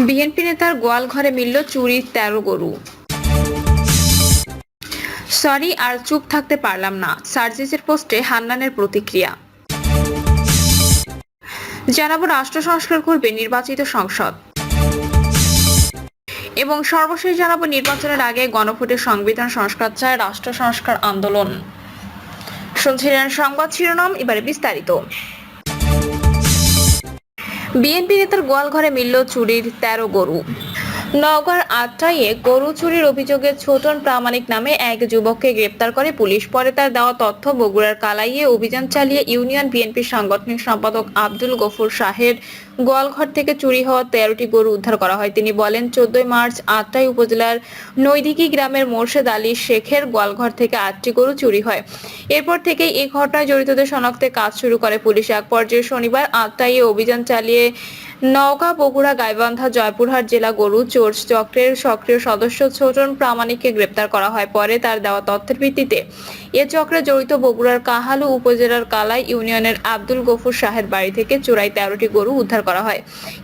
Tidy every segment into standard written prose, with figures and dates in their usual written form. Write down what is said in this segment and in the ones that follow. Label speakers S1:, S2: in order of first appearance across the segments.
S1: BNP নেতার গোয়াল ঘরে মিলল চুরির ১৩ গরু। সরি আর চুপ থাকতে পারলাম না, সার্জিসের পোস্টে হান্নানের প্রতিক্রিয়া। জানাবো রাষ্ট্র সংস্কার করবে নির্বাচিত সংসদ। এবং সর্বশেষ জানাবো নির্বাচনের আগে গণভোটের সংবিধান সংস্কার চায় রাষ্ট্র সংস্কার আন্দোলন। শুনছিলেন সংবাদ শিরোনাম, এবারে বিস্তারিত। বিএনপি নেতার গোয়াল ঘরে মিলল চুরির ১৩ গরু। নওগাঁর আত্রাইয়ে গরু চুরির অভিযোগে ছোটন প্রামাণিক নামে এক যুবককে গ্রেপ্তার করে পুলিশ। পরে তার দেওয়া তথ্য বগুড়ার কালাইয়ে অভিযান চালিয়ে ইউনিয়ন বিএনপির সাংগঠনিক সম্পাদক আব্দুল গফুর শাহের গোয়ালঘর থেকে চুরি হওয়া ১৩টি গরু উদ্ধার করা হয়। তিনি বলেন, ১৪ মার্চ আত্রাই উপজেলার নৈদিকি গ্রামের মোর্শেদ আলী শেখের গোয়ালঘর থেকে ৮টি গরু চুরি হয়। এরপর থেকেই এই ঘটনায় জড়িতদের শনাক্তে কাজ শুরু করে পুলিশ। এক পর্যায়ে শনিবার আত্রাইয়ে অভিযান চালিয়ে নওগাঁ, বগুড়া, গাইবান্ধা, জয়পুরহাট জেলা গরু চোর চক্রের সক্রিয় সদস্য ছোটন প্রামাণিককে গ্রেপ্তার করা হয়। পরে তার দেওয়া তথ্যের ভিত্তিতে এ চক্রে জড়িত বগুড়ার কাহালু উপজেলার কালাই ইউনিয়নের আব্দুল গফুর শাহের বাড়ি থেকে চোরাই ১৩টি গরু উদ্ধার করা হয়।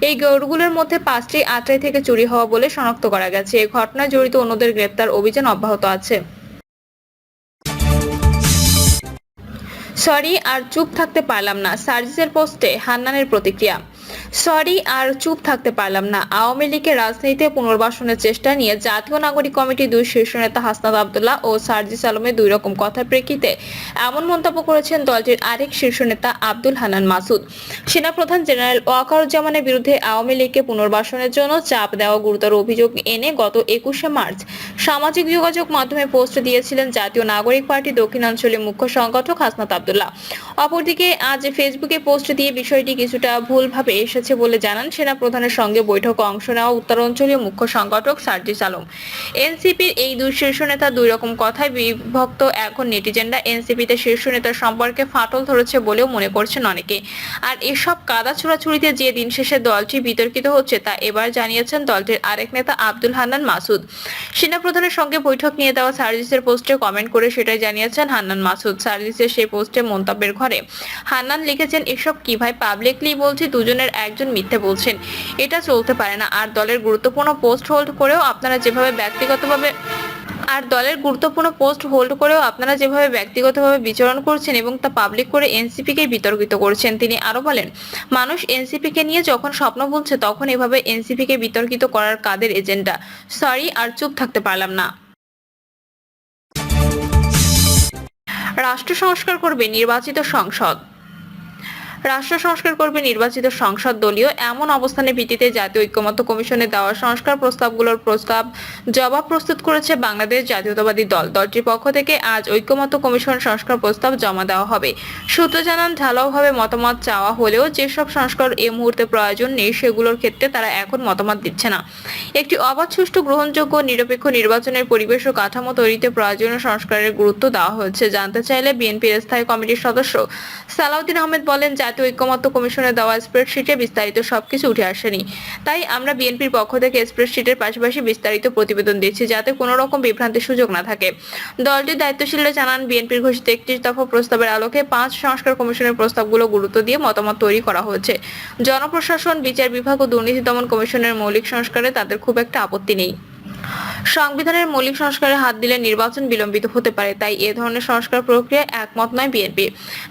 S1: এই গরুগুলোর মধ্যে ৫টি আত্রাই থেকে চুরি হওয়া বলে শনাক্ত করা গেছে। এই ঘটনায় জড়িত অন্যদের গ্রেপ্তার অভিযান অব্যাহত আছে। সরি আর চুপ থাকতে পারলাম না, সার্জিসের পোস্টে হান্নানের প্রতিক্রিয়া। সরি আর চুপ থাকতে পারলাম না, আওয়ামী লীগের রাজনীতিতে পুনর্বাসনের চেষ্টা নিয়ে জাতীয় নাগরিক কমিটির দুই শীর্ষ নেতা হাসনাত আব্দুল্লাহ ও সার্জিস আলমের দুই রকম কথার প্রেক্ষিতে এমন মন্তব্য করেছেন দলটির আরেক শীর্ষ নেতা আব্দুল হান্নান মাসুদ। সেনাপ্রধান জেনারেল ওয়াকারুজ্জামানের বিরুদ্ধে আওয়ামী লীগকে পুনর্বাসনের জন্য চাপ দেওয়া গুরুতর অভিযোগ এনে গত ২১শে মার্চ সামাজিক যোগাযোগ মাধ্যমে পোস্ট দিয়েছিলেন জাতীয় নাগরিক পার্টি দক্ষিণাঞ্চলের মুখ্য সংগঠক হাসনাত আব্দুল্লাহ। অপরদিকে আজ ফেসবুকে পোস্ট দিয়ে বিষয়টি কিছুটা ভুলভাবে এসেছে বলে জানান সেনাপ্রধানের সঙ্গে বৈঠকে অংশ নেওয়া উত্তরাঞ্চলীয় মুখ্য সংগঠক সার্জিস আলম। এনসিপির এই দুই শীর্ষ নেতা দুই রকম কথায় বিভক্ত। এখন নেটিজেনরা এনসিপিতে শীর্ষ নেতার সম্পর্কে ফাটল ধরেছে বলেও মনে করছেন অনেকে। আর এসব কাদা ছোড়াছুড়িতে যে দিন শেষে দলটি বিতর্কিত হচ্ছে তা এবার জানিয়েছেন দলটির আরেক নেতা আব্দুল হান্নান মাসুদ। সেনাপ্রধানের সঙ্গে বৈঠক নিয়ে দেওয়া সার্জিসের পোস্টে কমেন্ট করে সেটাই জানিয়েছেন হান্নান মাসুদ। সার্জিসের সেই পোস্টে মন্তব্যের ঘরে হান্নান লিখেছেন, এসব কি ভাই, পাবলিকলি বলছি দুজনের একজন মিথ্যে বলছেন, এটা চলতে পারে না। আর দলের গুরুত্বপূর্ণ পোস্ট হোল্ড করেও আপনারা যেভাবে ব্যক্তিগতভাবে বিচরণ করছেন এবং তা পাবলিক করে এনসিপিকে বিতর্কিত করছেন। তিনি আরো বলেন, মানুষ এনসিপিকে নিয়ে যখন স্বপ্ন বলছে তখন এভাবে এনসিপিকে বিতর্কিত করার কাদের এজেন্ডা? সরি আর চুপ থাকতে পারলাম না। রাষ্ট্র সংস্কার করবে নির্বাচিত সংসদ। রাষ্ট্র সংস্কার করবে নির্বাচিত সংসদ। দলীয় এমন অবস্থানের ভিত্তিতে জাতীয় ঐক্যমত্য কমিশনের দেওয়া সংস্কার প্রস্তাবগুলোর জবাব প্রস্তুত করেছে বাংলাদেশ জাতীয়তাবাদী দল। দলটির পক্ষ থেকে আজ ঐক্যমত্য কমিশন সংস্কার প্রস্তাব জমা দেওয়া হবে। সূত্র জানান, ঢালাওভাবে মতামত চাওয়া হলেও যেসব সংস্কার এই মুহূর্তে প্রয়োজন নেই সেগুলোর ক্ষেত্রে তারা এখন মতামত দিচ্ছে না। একটি অবাধ, সুষ্ঠু, গ্রহণযোগ্য, নিরপেক্ষ নির্বাচনের পরিবেশ ও কাঠামো তৈরিতে প্রয়োজনীয় সংস্কারের গুরুত্ব দেওয়া হয়েছে। জানতে চাইলে বিএনপির স্থায়ী কমিটির সদস্য সালাউদ্দিন আহমেদ বলেন, জাতীয় ঐক্যমত্য কমিশনের দেওয়া স্প্রেডশিটে বিস্তারিত সবকিছু উঠে আসেনি। তাই আমরা বিএনপির পক্ষ থেকে স্প্রেডশিটের পাশাপাশি বিস্তারিত প্রতিবেদন দিচ্ছি যাতে কোনো রকম বিভ্রান্তির সুযোগ না থাকে। দলটির দায়িত্বশীলরা জানান, বিএনপির ঘোষিত ৩১ দফা প্রস্তাবের আলোকে ৫ সংস্কার কমিশনের প্রস্তাবগুলো গুরুত্ব দিয়ে মতামত তৈরি করা হয়েছে। জনপ্রশাসন, বিচার বিভাগ ও দুর্নীতি দমন কমিশনের মৌলিক সংস্কারে তাদের খুব একটা আপত্তি নেই। সংবিধানের মৌলিক সংস্কারে হাত দিলে নির্বাচন বিলম্বিত হতে পারে, তাই এ ধরনের সংস্কার প্রক্রিয়ায় একমত নয় বিএনপি।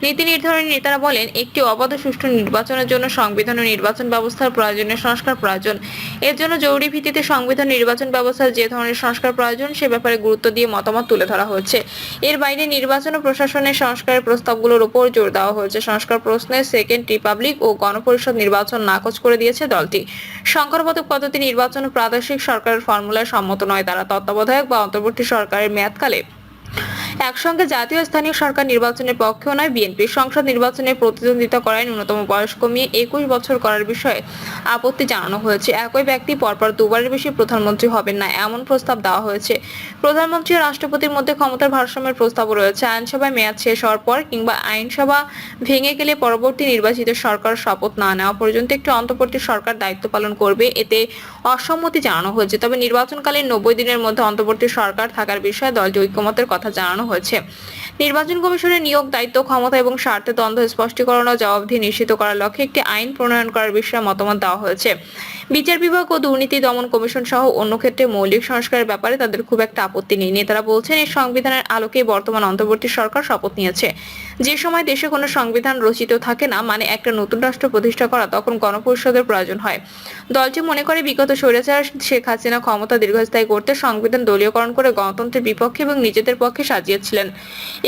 S1: নীতি নির্ধারণী নেতারা বলেন, একটি অবাধ ও সুষ্ঠু নির্বাচনের জন্য সংবিধান ও নির্বাচন ব্যবস্থার প্রয়োজনীয় সংস্কার প্রয়োজন। এর জন্য জরুরি ভিত্তিতে সংবিধান নির্বাচন ব্যবস্থার যে ধরনের সংস্কার প্রয়োজন সে ব্যাপারে গুরুত্ব দিয়ে মতামত তুলে ধরা হয়েছে। এর বাইরে নির্বাচন ও প্রশাসনের সংস্কারের প্রস্তাবগুলোর উপর জোর দেওয়া হয়েছে। সংস্কার প্রশ্নে সেকেন্ড রিপাবলিক ও গণপরিষদ নির্বাচন নাকচ করে দিয়েছে দলটি। সংখ্যানুপাতিক পদ্ধতি নির্বাচন ও প্রাদেশিক সরকারের ফর্মুলায় সম্মত নয় তারা। তত্ত্বাবধায়ক বা অন্তর্বর্তী সরকারের মেয়াদকালে একসঙ্গে জাতীয় স্থানীয় সরকার নির্বাচনের পক্ষেও নয় বিএনপি। সংসদ নির্বাচনে প্রতিদ্বন্দ্বিতা করায় ন্যূনতম বয়স কমিয়ে ২১ বছর করার বিষয়ে আপত্তি জানানো হয়েছে। একই ব্যক্তি পরপর দুবারের বেশি প্রধানমন্ত্রী হবেন না, এমন প্রস্তাব দেওয়া হয়েছে। প্রধানমন্ত্রী ও রাষ্ট্রপতির মধ্যে ক্ষমতার ভারসাম্যের প্রস্তাবও রয়েছে। আইনসভায় মেয়াদ শেষ হওয়ার পর কিংবা আইনসভা ভেঙে গেলে পরবর্তী নির্বাচিত সরকার শপথ না নেওয়া পর্যন্ত একটি অন্তর্বর্তী সরকার দায়িত্ব পালন করবে, এতে অসম্মতি জানানো হয়েছে। তবে নির্বাচনকালীন ৯০ দিনের মধ্যে অন্তর্বর্তী সরকার থাকার বিষয়ে দলটি ঐক্যমতের কথা জানানো হয়েছে। নির্বাচন কমিশনের নিয়োগ, দায়িত্ব, ক্ষমতা এবং স্বার্থের দ্বন্দ্ব স্পষ্টীকরণ ও জবাবদিহি নিশ্চিত করার লক্ষ্যে একটি আইন প্রণয়ন করার বিষয়ে মতামত দেওয়া হয়েছে। বিচার বিভাগ ও দুর্নীতি দমন কমিশন সহ অন্য ক্ষেত্রে মৌলিক সংস্কারের ব্যাপারে তাদের খুব একটা আপত্তি নেই। নেতারা বলছেন, এই সংবিধানের আলোকেই বর্তমান অন্তর্বর্তী সরকার শপথ নিয়েছে। যে সময় দেশে কোনো সংবিধান রচিত থাকে না, মানে একটা নতুন রাষ্ট্র প্রতিষ্ঠা করা, তখন গণপরিষদের প্রয়োজন হয়। দলটি মনে করে বিগত স্বৈরাচার শেখ হাসিনা ক্ষমতা দীর্ঘস্থায়ী করতে সংবিধান দলীয়করণ করে গণতন্ত্রের বিপক্ষে এবং নিজেদের পক্ষে সাজিয়েছিলেন।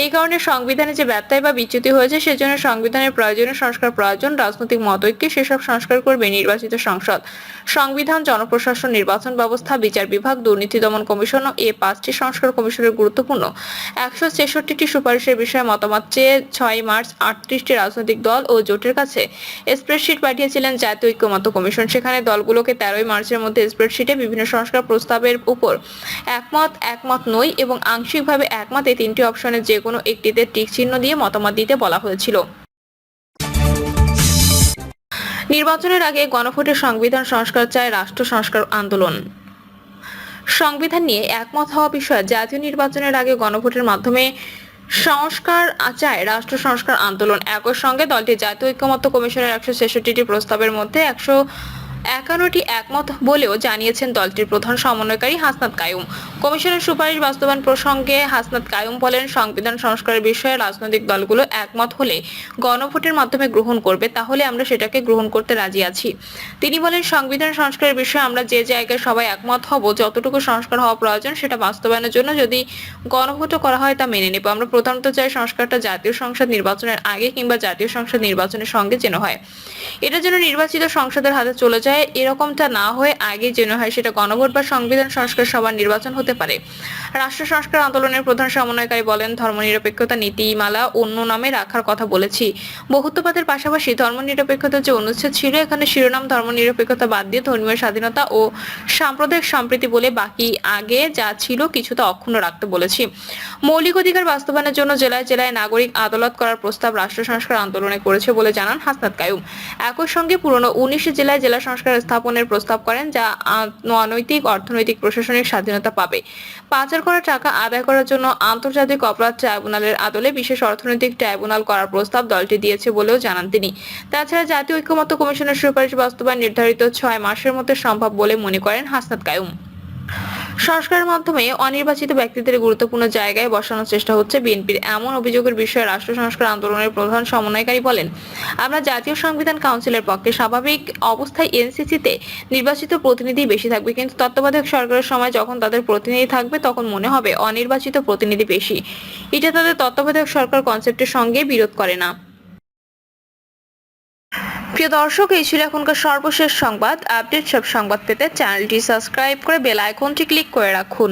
S1: এই কারণে সংবিধানে যে ব্যত্যয় বা বিচ্যুতি হয়েছে, সেজন্য সংবিধানের প্রয়োজনীয় সংস্কার প্রয়োজন। রাজনৈতিক মতৈক্যে সেসব সংস্কার করবে নির্বাচিত সংসদ। সংবিধান, জনপ্রশাসন, নির্বাচন ব্যবস্থা, বিচার বিভাগ, দুর্নীতি দমন কমিশন ও এই 5টি সংস্কার কমিশনের গুরুত্বপূর্ণ 166টি সুপারিশের বিষয়ে মতামত চেয়ে 6 মার্চ 38টি রাজনৈতিক দল ও জোটের কাছে স্প্রেডশিট পাঠিয়েছিলেন জাতীয় ঐক্যমত্য কমিশন। সেখানে দলগুলোকে 13 মার্চের মধ্যে স্প্রেডশিটে বিভিন্ন সংস্কার প্রস্তাবের উপর একমত নই এবং আংশিকভাবে একমত এই 3টি অপশনের যে কোনো একটিতে টিক চিহ্ন দিয়ে মতামত দিতে বলা হয়েছিল। নির্বাচনের আগে গণভোটের সংবিধান সংস্কার চায় রাষ্ট্র সংস্কার আন্দোলন। সংবিধান নিয়ে একমত হওয়া বিষয়ে জাতীয় নির্বাচনের আগে গণভোটের মাধ্যমে সংস্কার চায় রাষ্ট্র সংস্কার আন্দোলন। একই সঙ্গে দলটি জাতীয় ঐক্যমত্য কমিশনের 166টি প্রস্তাবের মধ্যে 151টি একমত বলেও জানিয়েছেন দলটির প্রধান সমন্বয়কারী হাসনাত কায়ুম। কমিশনের সুপারিশ বাস্তবায়ন প্রসঙ্গে হাসনাত কায়ুম বলেন, সংবিধান সংস্কারের বিষয়ে রাজনৈতিক দলগুলো একমত হলে গণভোটের মাধ্যমে গ্রহণ করবে, তাহলে আমরা সেটাকে গ্রহণ করতে রাজি আছি। তিনি বলেন, সংবিধান সংস্কারের বিষয়ে আমরা যে জায়গায় সবাই একমত হব, যতটুকু সংস্কার হওয়া প্রয়োজন সেটা বাস্তবায়নের জন্য যদি গণভোটও করা হয় তা মেনে নেব। আমরা প্রধানত চাই সংস্কারটা জাতীয় সংসদ নির্বাচনের আগে কিংবা জাতীয় সংসদ নির্বাচনের সঙ্গে যেন হয়। এটা যেন নির্বাচিত সংসদের হাতে চলে যায়, এরকমটা না হয়ে আগে যেন হয় সেটা গণভোট বা সংবিধান সংস্কার সভার নির্বাচন হতে পারে। রাষ্ট্র সংস্কার আন্দোলনের প্রধান সমন্বয়কারী বলেন, ধর্মনিরপেক্ষতা নীতিমালা অন্য নামে রাখার কথা বলেছি। বহুত্ববাদের পাশাপাশি ধর্মনিরপেক্ষতার যে অনুচ্ছেদ ছিল, এখানে শিরোনাম ধর্মনিরপেক্ষতা বাদ দিয়ে ধর্মীয় স্বাধীনতা ও সাম্প্রদায়িক সম্প্রীতি বলে বাকি আগে যা ছিল কিছুটা অক্ষুণ্ণ রাখতে বলেছি। মৌলিক অধিকার বাস্তবায়নের জন্য জেলায় জেলায় নাগরিক আদালত করার প্রস্তাব রাষ্ট্র সংস্কার আন্দোলনে করেছে বলে জানান হাসনাত কায়ুম। একই সঙ্গে পুরনো 19 জেলায় জেলা সংস্কার স্থাপনের প্রস্তাব করেন, যা অনৈতিক, অর্থনৈতিক, প্রশাসনিক স্বাধীনতা পাবে। পাচার করা টাকা আদায় করার জন্য আন্তর্জাতিক অপরাধ ট্রাইব্যুনালের আদলে বিশেষ অর্থনৈতিক ট্রাইব্যুনাল করার প্রস্তাব দলটি দিয়েছে বলেও জানান তিনি। তাছাড়া জাতীয় ঐক্যমত্য কমিশনের সুপারিশ বাস্তবায়ন নির্ধারিত 6 মাসের মধ্যে সম্ভব বলে মনে করেন হাসনাত কায়ুম। সংস্কারের মাধ্যমে অনির্বাচিত ব্যক্তিদের গুরুত্বপূর্ণ জায়গায় বসানোর চেষ্টা হচ্ছে বিএনপির, এমন অভিযোগের বিষয়ে রাষ্ট্র সংস্কার আন্দোলনের প্রধান সমন্বয়কারী বলেন, আমরা জাতীয় সংবিধান কাউন্সিলের পক্ষে। স্বাভাবিক অবস্থায় এনসিসিতে নির্বাচিত প্রতিনিধি বেশি থাকবে, কিন্তু তত্ত্বাবধায়ক সরকারের সময় যখন তাদের প্রতিনিধি থাকবে তখন মনে হবে অনির্বাচিত প্রতিনিধি বেশি। এটা তাদের তত্ত্বাবধায়ক সরকার কনসেপ্টের সঙ্গে বিরোধ করে না। প্রিয় দর্শক, এই ছিল এখনকার সর্বশেষ সংবাদ। আপডেট সব সংবাদ পেতে চ্যানেলটি সাবস্ক্রাইব করে বেল আইকনটি ক্লিক করে রাখুন।